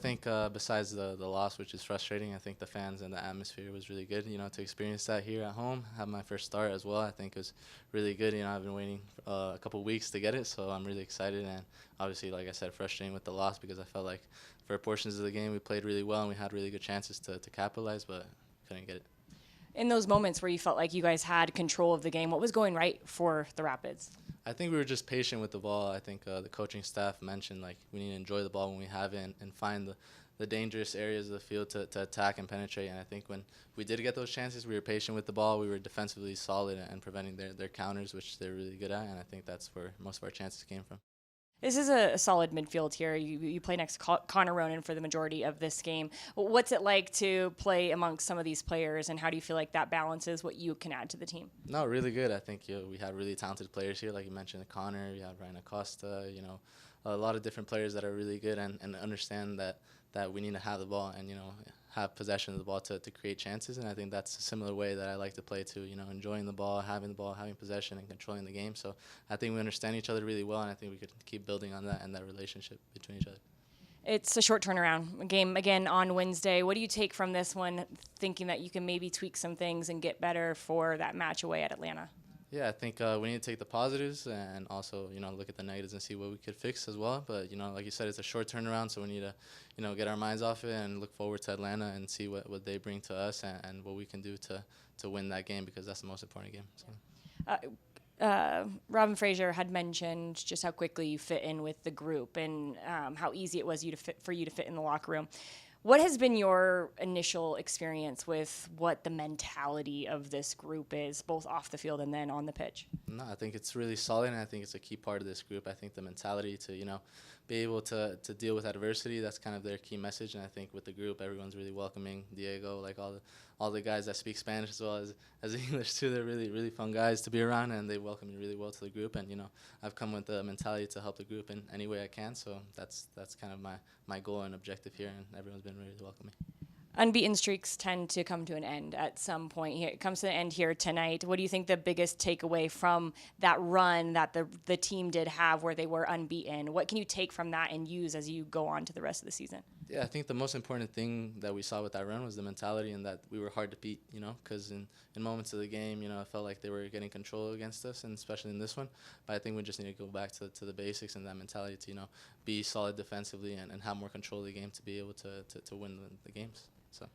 think besides the loss, which is frustrating, I think the fans and the atmosphere was really good. To experience that here at home, have my first start as well. I think it was really good. I've been waiting a couple weeks to get it, so I'm really excited. And obviously, like I said, frustrating with the loss because I felt like for portions of the game we played really well and we had really good chances to capitalize, but couldn't get it. In those moments where you felt like you guys had control of the game, what was going right for the Rapids? I think we were just patient with the ball. I think the coaching staff mentioned like we need to enjoy the ball when we have it and find the dangerous areas of the field to attack and penetrate. And I think when we did get those chances, we were patient with the ball. We were defensively solid and preventing their counters, which they're really good at. And I think that's where most of our chances came from. This is a solid midfield here. You play next to Connor Ronan for the majority of this game. What's it like to play amongst some of these players, and how do you feel like that balances what you can add to the team? No, really good. I think we have really talented players here, like you mentioned, Connor. You have Ryan Acosta. A lot of different players that are really good and understand that we need to have the ball and have possession of the ball to create chances. And I think that's a similar way that I like to play too. Enjoying the ball, having possession, and controlling the game. So I think we understand each other really well, and I think we could keep building on that and that relationship between each other. It's a short turnaround. A game again on Wednesday. What do you take from this one, thinking that you can maybe tweak some things and get better for that match away at Atlanta? Yeah, I think we need to take the positives and also, look at the negatives and see what we could fix as well. But, like you said, it's a short turnaround, so we need to, get our minds off it and look forward to Atlanta and see what they bring to us and what we can do to win that game because that's the most important game. So. Robin Fraser had mentioned just how quickly you fit in with the group and how easy it was for you to fit in the locker room. What has been your initial experience with what the mentality of this group is, both off the field and then on the pitch? No, I think it's really solid, and I think it's a key part of this group. I think the mentality to, be able to deal with adversity, that's kind of their key message. And I think with the group, everyone's really welcoming. Diego, like all the guys that speak Spanish as well as English too, they're really, really fun guys to be around, and they welcome me really well to the group. And, I've come with the mentality to help the group in any way I can. So that's kind of my goal and objective here, and everyone's been really welcoming. Unbeaten streaks tend to come to an end at some point. Here it comes to the end here tonight. What do you think the biggest takeaway from that run that the team did have where they were unbeaten? What can you take from that and use as you go on to the rest of the season? Yeah, I think the most important thing that we saw with that run was the mentality and that we were hard to beat, because in moments of the game, I felt like they were getting control against us, and especially in this one. But I think we just need to go back to the basics and that mentality to, be solid defensively and have more control of the game to be able to win the games. So.